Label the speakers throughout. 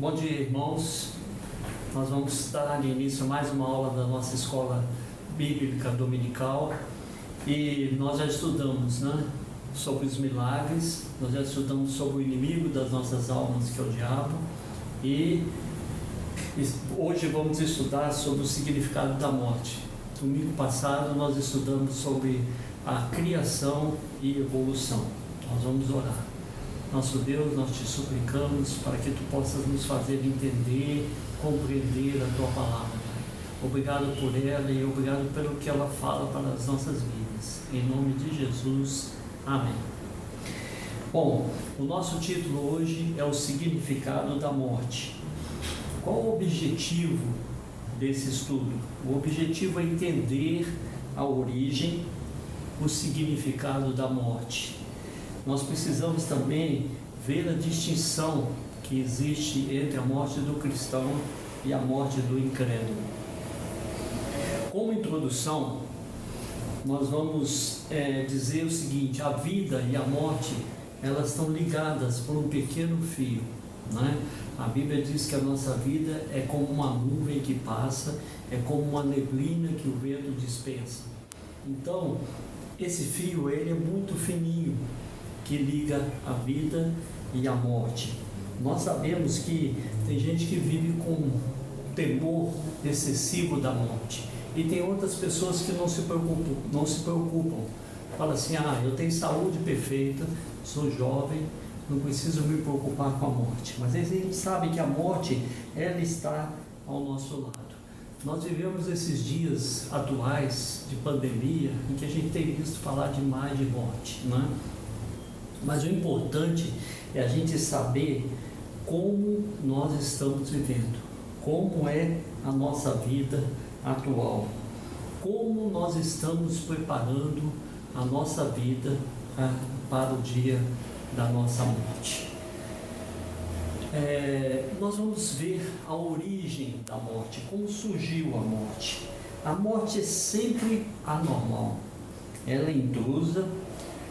Speaker 1: Bom dia, irmãos. Nós vamos dar início a mais uma aula da nossa escola bíblica dominical e nós já estudamos, sobre os milagres, nós já estudamos sobre o inimigo das nossas almas, que é o diabo, e hoje vamos estudar sobre o significado da morte. Domingo passado nós estudamos sobre a criação e evolução. Nós vamos orar. Nosso Deus, nós te suplicamos para que tu possas nos fazer entender, compreender a tua palavra, Pai. Obrigado por ela e obrigado pelo que ela fala para as nossas vidas. Em nome de Jesus, amém. Bom, o nosso título hoje é o significado da morte. Qual o objetivo desse estudo? O objetivo é entender a origem, o significado da morte. Nós precisamos também ver a distinção que existe entre a morte do cristão e a morte do incrédulo. Como introdução, nós vamos dizer o seguinte: a vida e a morte, elas estão ligadas por um pequeno fio, A Bíblia diz que a nossa vida é como uma nuvem que passa, é como uma neblina que o vento dispersa. Então, esse fio, ele é muito fininho, que liga a vida e a morte. Nós sabemos que tem gente que vive com temor excessivo da morte, e tem outras pessoas que não se preocupam. Fala assim: eu tenho saúde perfeita, sou jovem, não preciso me preocupar com a morte. Mas a gente sabe que a morte, ela está ao nosso lado. Nós vivemos esses dias atuais de pandemia em que a gente tem visto falar demais de morte, Mas o importante é a gente saber como nós estamos vivendo, como é a nossa vida atual, como nós estamos preparando a nossa vida para o dia da nossa morte. Nós vamos ver a origem da morte, como surgiu a morte. A morte é sempre anormal, ela é intrusa.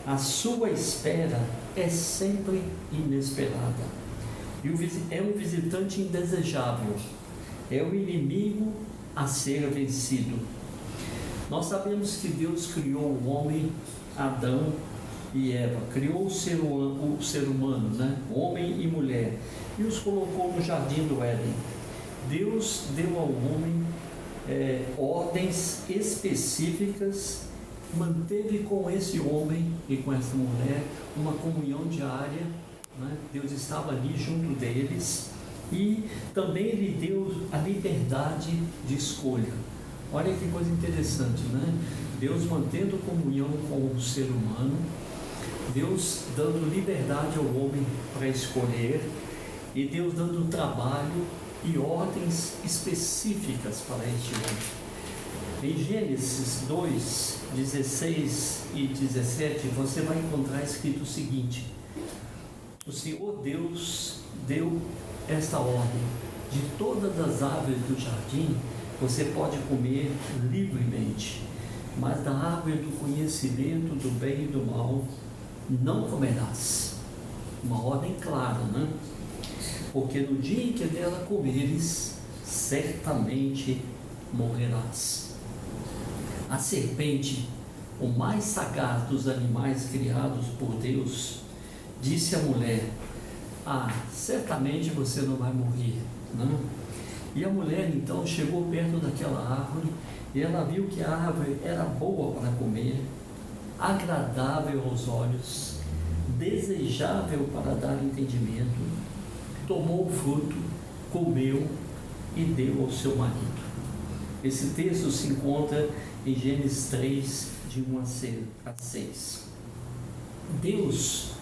Speaker 1: A sua espera é sempre inesperada. É um visitante indesejável. É o inimigo a ser vencido. Nós sabemos que Deus criou o homem, Adão e Eva. Criou o ser humano, Homem e mulher. E os colocou no jardim do Éden. Deus deu ao homem ordens específicas, manteve com esse homem e com essa mulher uma comunhão diária, Deus estava ali junto deles, e também lhe deu a liberdade de escolha. Olha que coisa interessante, Deus mantendo comunhão com o ser humano, Deus dando liberdade ao homem para escolher, e Deus dando trabalho e ordens específicas para este homem. Em Gênesis 2, 16 e 17, você vai encontrar escrito o seguinte: o Senhor Deus deu esta ordem: de todas as árvores do jardim você pode comer livremente, mas da árvore do conhecimento do bem e do mal não comerás. Uma ordem clara, Porque no dia em que dela comeres, certamente morrerás. A serpente, o mais sagaz dos animais criados por Deus, disse à mulher: certamente você não vai morrer, E a mulher então chegou perto daquela árvore, e ela viu que a árvore era boa para comer, agradável aos olhos, desejável para dar entendimento. Tomou o fruto, comeu e deu ao seu marido. Esse texto se encontra em Gênesis 3, de 1 a 6. Deus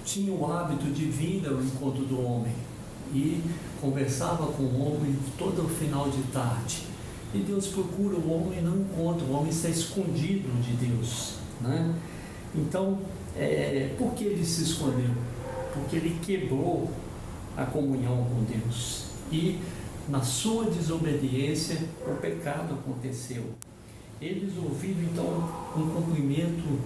Speaker 1: tinha o hábito de vir ao encontro do homem e conversava com o homem todo o final de tarde. E Deus procura o homem e não encontra, o homem está escondido de Deus, Então, por que ele se escondeu? Porque ele quebrou a comunhão com Deus, e na sua desobediência o pecado aconteceu. Eles ouviram então um cumprimento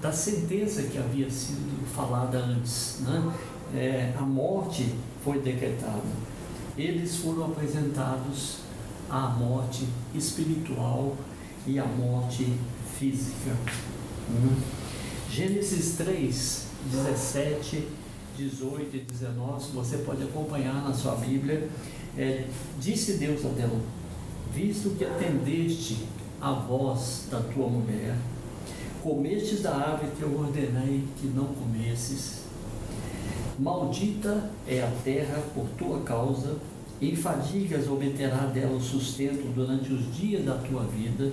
Speaker 1: da sentença que havia sido falada antes, a morte foi decretada. Eles foram apresentados à morte espiritual e à morte física. Gênesis 3, 17, 18 e 19, você pode acompanhar na sua Bíblia. Disse Deus a Adão: visto que atendeste a voz da tua mulher, comestes da árvore que eu ordenei que não comesses, maldita é a terra por tua causa, em fadigas obterá dela o sustento durante os dias da tua vida,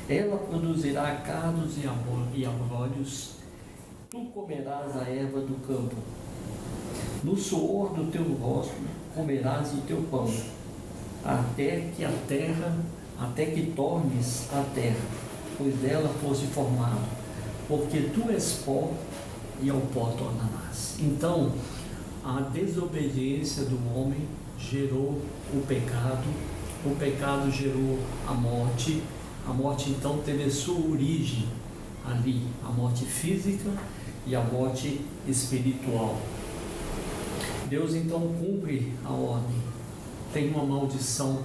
Speaker 1: ela produzirá cardos e abrolhos, tu comerás a erva do campo, no suor do teu rosto comerás o teu pão, até que tornes a terra, pois dela foste formado, porque tu és pó e ao pó tornarás. Então, a desobediência do homem gerou o pecado gerou a morte então teve a sua origem ali, a morte física e a morte espiritual. Deus então cumpre a ordem, tem uma maldição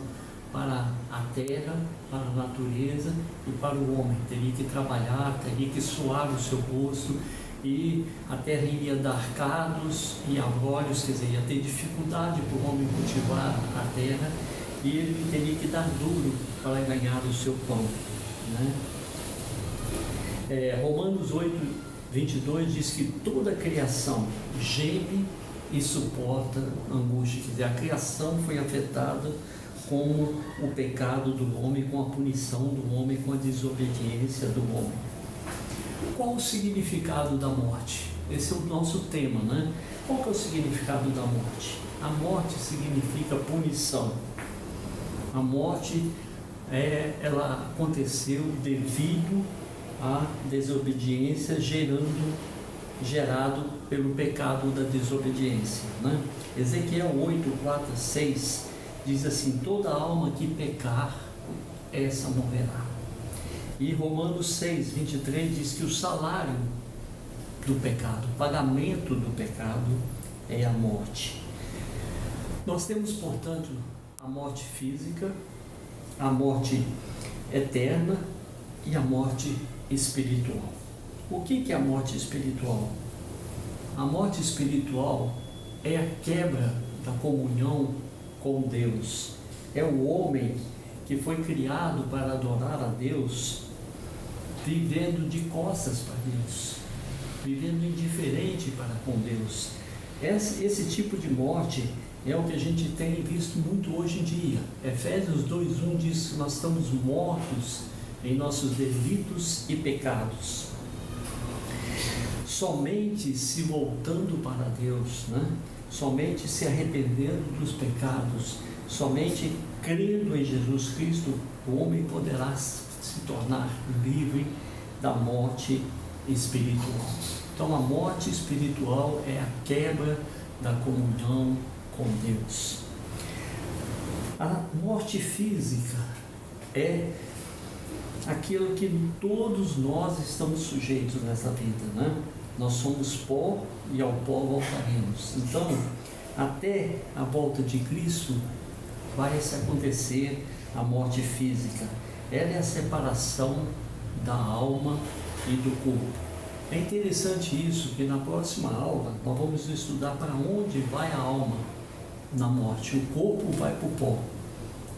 Speaker 1: para a terra, para a natureza e para o homem. Teria que trabalhar, teria que suar o seu rosto, e a terra iria dar cardos e abrolhos, quer dizer, ia ter dificuldade para o homem cultivar a terra, e ele teria que dar duro para ganhar o seu pão, né? Romanos 8, 22 diz que toda a criação geme e suporta angústia. Quer dizer, a criação foi afetada com o pecado do homem, com a punição do homem, com a desobediência do homem. Qual o significado da morte? Esse é o nosso tema, né? Qual que é o significado da morte? A morte significa punição. A morte ela aconteceu devido à desobediência gerado pelo pecado da desobediência, né? Ezequiel 8, 4, 6 diz assim: toda alma que pecar, essa morrerá. E Romanos 6, 23 diz que o salário do pecado, o pagamento do pecado é a morte. Nós temos, portanto, a morte física, a morte eterna e a morte espiritual. O que é a morte espiritual? A morte espiritual é a quebra da comunhão com Deus. É o homem que foi criado para adorar a Deus, vivendo de costas para Deus, vivendo indiferente para com Deus. Esse tipo de morte é o que a gente tem visto muito hoje em dia. Efésios 2:1 diz que nós estamos mortos em nossos delitos e pecados. Somente se voltando para Deus, né? Somente se arrependendo dos pecados, somente crendo em Jesus Cristo, o homem poderá se tornar livre da morte espiritual. Então, a morte espiritual é a quebra da comunhão com Deus. A morte física é aquilo que todos nós estamos sujeitos nessa vida, né? Nós somos pó e ao pó voltaremos. Então, até a volta de Cristo vai se acontecer a morte física. Ela é a separação da alma e do corpo. É interessante isso, que na próxima aula nós vamos estudar para onde vai a alma na morte. O corpo vai para o pó.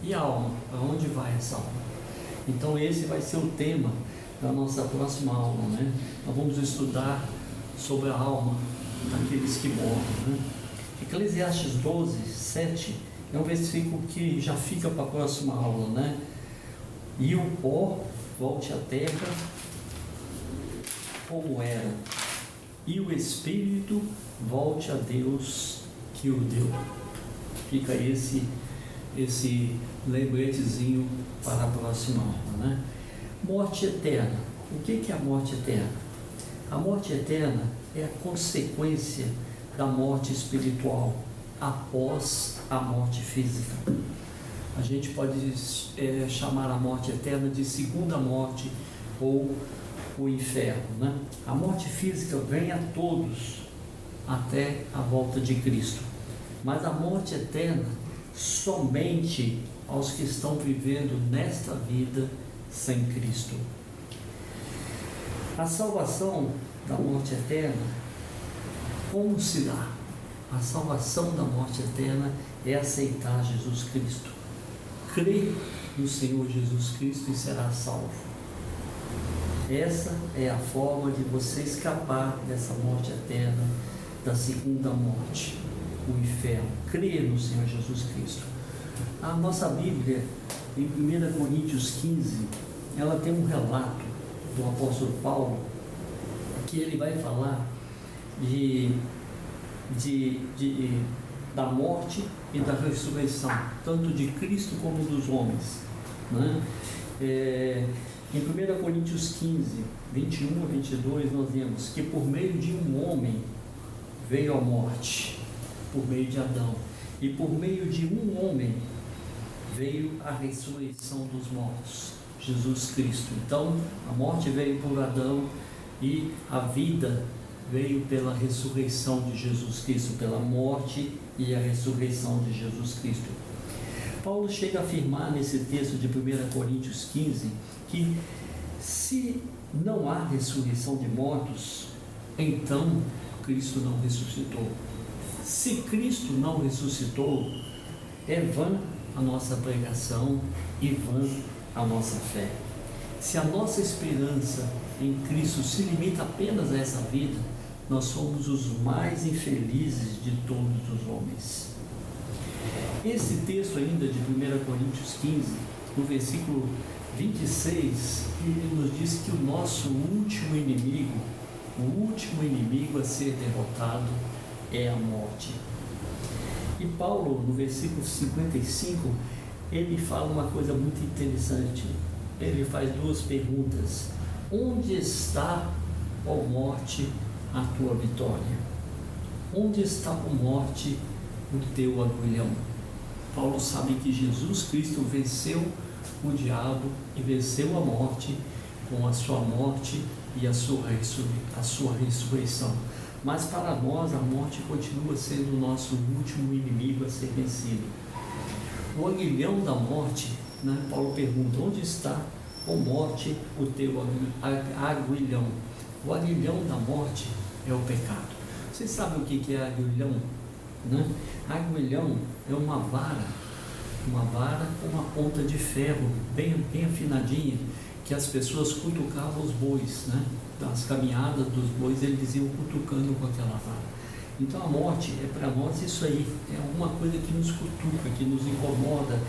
Speaker 1: E a alma? Para onde vai essa alma? Então esse vai ser o tema da nossa próxima aula, né? Nós vamos estudar sobre a alma daqueles que morrem, né? Eclesiastes 12, 7 é um versículo que já fica para a próxima aula, né? E o pó volte à terra como era, e o espírito volte a Deus que o deu. Fica esse lembretezinho para a próxima aula, né? Morte eterna. O que é a morte eterna? A morte eterna é a consequência da morte espiritual após a morte física. A gente pode chamar a morte eterna de segunda morte ou o inferno, né? A morte física vem a todos, até a volta de Cristo. Mas a morte eterna somente aos que estão vivendo nesta vida sem Cristo. A salvação da morte eterna, como se dá? A salvação da morte eterna é aceitar Jesus Cristo. Crê no Senhor Jesus Cristo e será salvo. Essa é a forma de você escapar dessa morte eterna, da segunda morte, o inferno. Crê no Senhor Jesus Cristo. A nossa Bíblia, em 1 Coríntios 15, ela tem um relato do apóstolo Paulo, que ele vai falar da morte e da ressurreição, tanto de Cristo como dos homens, né? Em 1 Coríntios 15, 21 a 22, nós vemos que por meio de um homem veio a morte, por meio de Adão, e por meio de um homem veio a ressurreição dos mortos, Jesus Cristo. Então, a morte veio por Adão e a vida veio pela ressurreição de Jesus Cristo, pela morte e a ressurreição de Jesus Cristo. Paulo chega a afirmar nesse texto de 1 Coríntios 15 que se não há ressurreição de mortos, então Cristo não ressuscitou. Se Cristo não ressuscitou, é vã a nossa pregação e vã a nossa fé. Se a nossa esperança em Cristo se limita apenas a essa vida, nós somos os mais infelizes de todos os homens. Esse texto ainda de 1 Coríntios 15, no versículo 26, ele nos diz que o nosso último inimigo a ser derrotado é a morte. E Paulo, no versículo 55, ele fala uma coisa muito interessante. Ele faz duas perguntas. Onde está, ó morte, a tua vitória? Onde está, ó morte, o teu aguilhão? Paulo sabe que Jesus Cristo venceu o diabo e venceu a morte com a sua morte e a sua ressurreição. Mas para nós a morte continua sendo o nosso último inimigo a ser vencido. O aguilhão da morte, né? Paulo pergunta, onde está, ó morte, o teu aguilhão? O aguilhão da morte é o pecado. Vocês sabem o que é aguilhão? Né? Aguilhão é uma vara com uma ponta de ferro bem afinadinha, que as pessoas cutucavam os bois, né? Das caminhadas dos bois, eles iam cutucando com aquela vara. Então a morte é para nós isso aí, é alguma coisa que nos cutuca, que nos incomoda,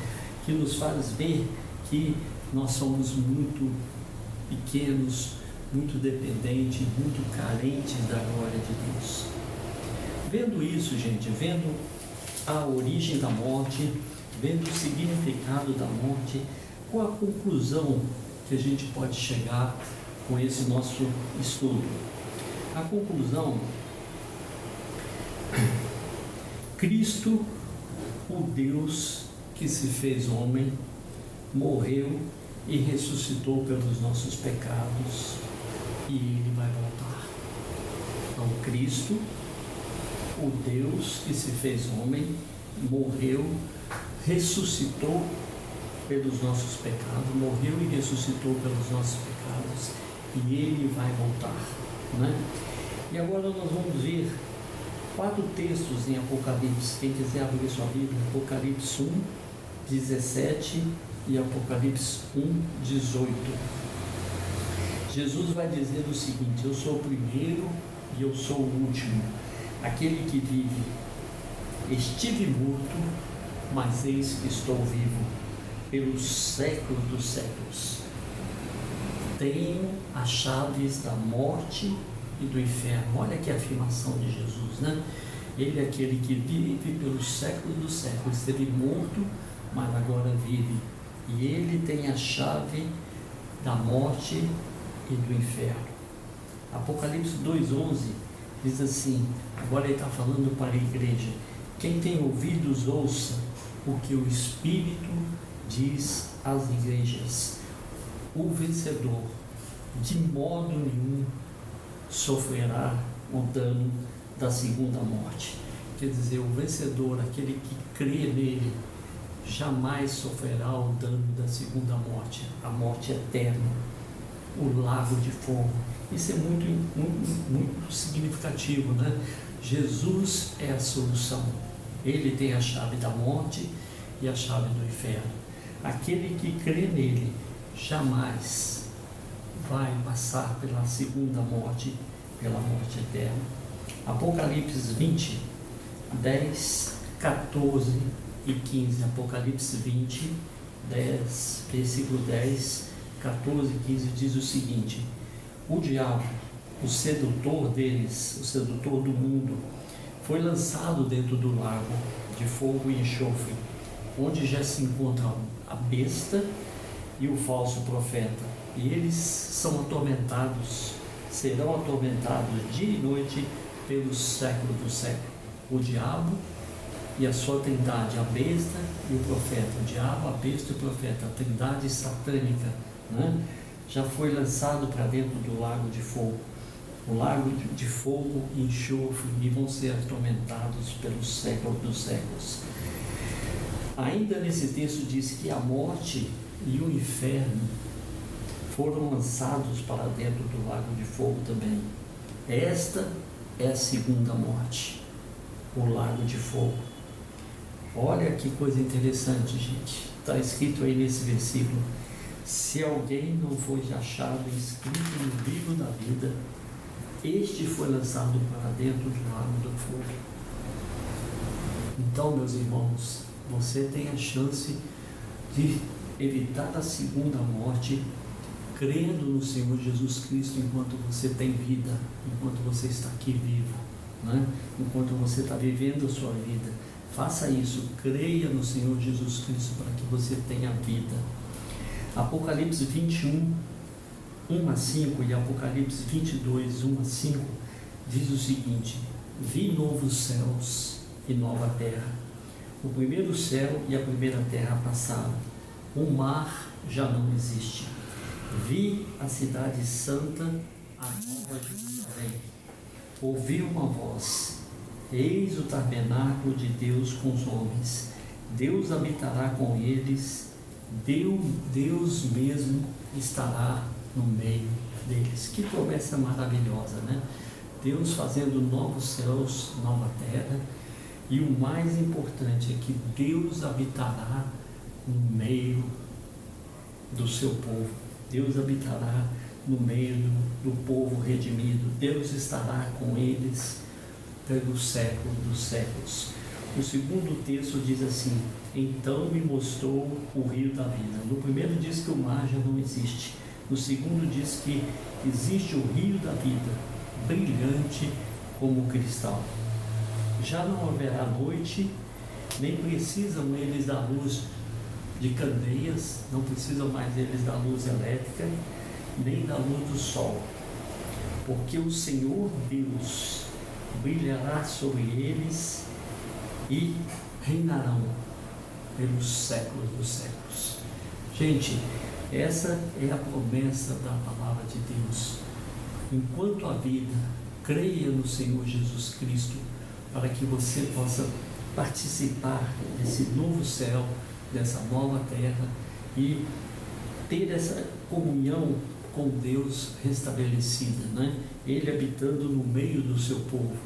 Speaker 1: que nos faz ver que nós somos muito pequenos, muito dependentes, muito carentes da glória de Deus. Vendo isso, gente, vendo a origem da morte, vendo o significado da morte, qual a conclusão que a gente pode chegar com esse nosso estudo? A conclusão: Cristo, o Deus que se fez homem, morreu e ressuscitou pelos nossos pecados, e Ele vai voltar. Então, Cristo, o Deus que se fez homem, morreu, ressuscitou pelos nossos pecados, morreu e ressuscitou pelos nossos pecados, e Ele vai voltar, né? E agora nós vamos ver 4 textos em Apocalipse. Quem quiser abrir sua Bíblia, Apocalipse 1, 17 e Apocalipse 1, 18. Jesus vai dizer o seguinte: eu sou o primeiro e eu sou o último, aquele que vive. Estive morto, mas eis que estou vivo, pelos séculos dos séculos. Tenho as chaves da morte e do inferno. Olha que afirmação de Jesus, né? Ele é aquele que vive pelos séculos dos séculos. Esteve morto, mas agora vive. E ele tem a chave da morte e do inferno. Apocalipse 2,11 diz assim, agora ele está falando para a igreja: quem tem ouvidos, ouça o que o Espírito diz às igrejas. O vencedor de modo nenhum sofrerá o dano da segunda morte. Quer dizer, o vencedor, aquele que crê nele, jamais sofrerá o dano da segunda morte, a morte eterna, o lago de fogo. Isso é muito significativo, né? Jesus é a solução. Ele tem a chave da morte e a chave do inferno. Aquele que crê nele jamais vai passar pela segunda morte, pela morte eterna. Apocalipse 20, 10, 14 e 15. Apocalipse 20, 10, versículo 10, 14 e 15 diz o seguinte: o diabo, o sedutor deles, o sedutor do mundo, foi lançado dentro do lago de fogo e enxofre, onde já se encontram a besta e o falso profeta, e eles são atormentados, serão atormentados dia e noite pelos séculos do século. O diabo e a sua trindade, a besta e o profeta. O diabo, a besta e o profeta, a trindade satânica, né? Já foi lançado para dentro do lago de fogo. O lago de fogo e enxofre, e vão ser atormentados pelos séculos dos séculos. Ainda nesse texto diz que a morte e o inferno foram lançados para dentro do lago de fogo também. Esta é a segunda morte, o lago de fogo. Olha que coisa interessante, gente. Está escrito aí nesse versículo: se alguém não foi achado inscrito no livro da vida, este foi lançado para dentro do lago do fogo. Então, meus irmãos, você tem a chance de evitar a segunda morte crendo no Senhor Jesus Cristo enquanto você tem vida, enquanto você está aqui vivo, né? Enquanto você está vivendo a sua vida. Faça isso, creia no Senhor Jesus Cristo para que você tenha vida. Apocalipse 21, 1 a 5 e Apocalipse 22, 1 a 5 diz o seguinte: vi novos céus e nova terra. O primeiro céu e a primeira terra passaram, o mar já não existe. Vi a cidade santa, a nova Jerusalém. Ouvi uma voz: eis o tabernáculo de Deus com os homens. Deus habitará com eles. Deus mesmo estará no meio deles. Que promessa maravilhosa, né? Deus fazendo novos céus, nova terra. E o mais importante é que Deus habitará no meio do seu povo. Deus habitará no meio do povo redimido. Deus estará com eles pelos séculos dos séculos. O segundo texto diz assim: então me mostrou o rio da vida. No primeiro diz que o mar já não existe. No segundo diz que existe o rio da vida, brilhante como cristal. Já não haverá noite, nem precisam eles da luz de candeias, não precisam mais eles da luz elétrica, nem da luz do sol, porque o Senhor Deus brilhará sobre eles e reinarão pelos séculos dos séculos. Gente, essa é a promessa da palavra de Deus. Enquanto a vida, creia no Senhor Jesus Cristo, para que você possa participar desse novo céu, dessa nova terra e ter essa comunhão com Deus restabelecida, né? Ele habitando no meio do seu povo,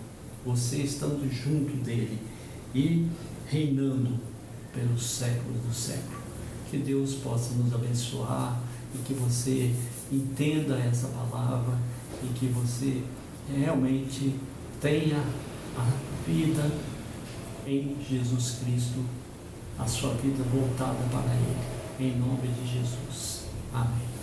Speaker 1: você estando junto dele e reinando pelos séculos do século. Que Deus possa nos abençoar e que você entenda essa palavra e que você realmente tenha a vida em Jesus Cristo, a sua vida voltada para Ele, em nome de Jesus. Amém.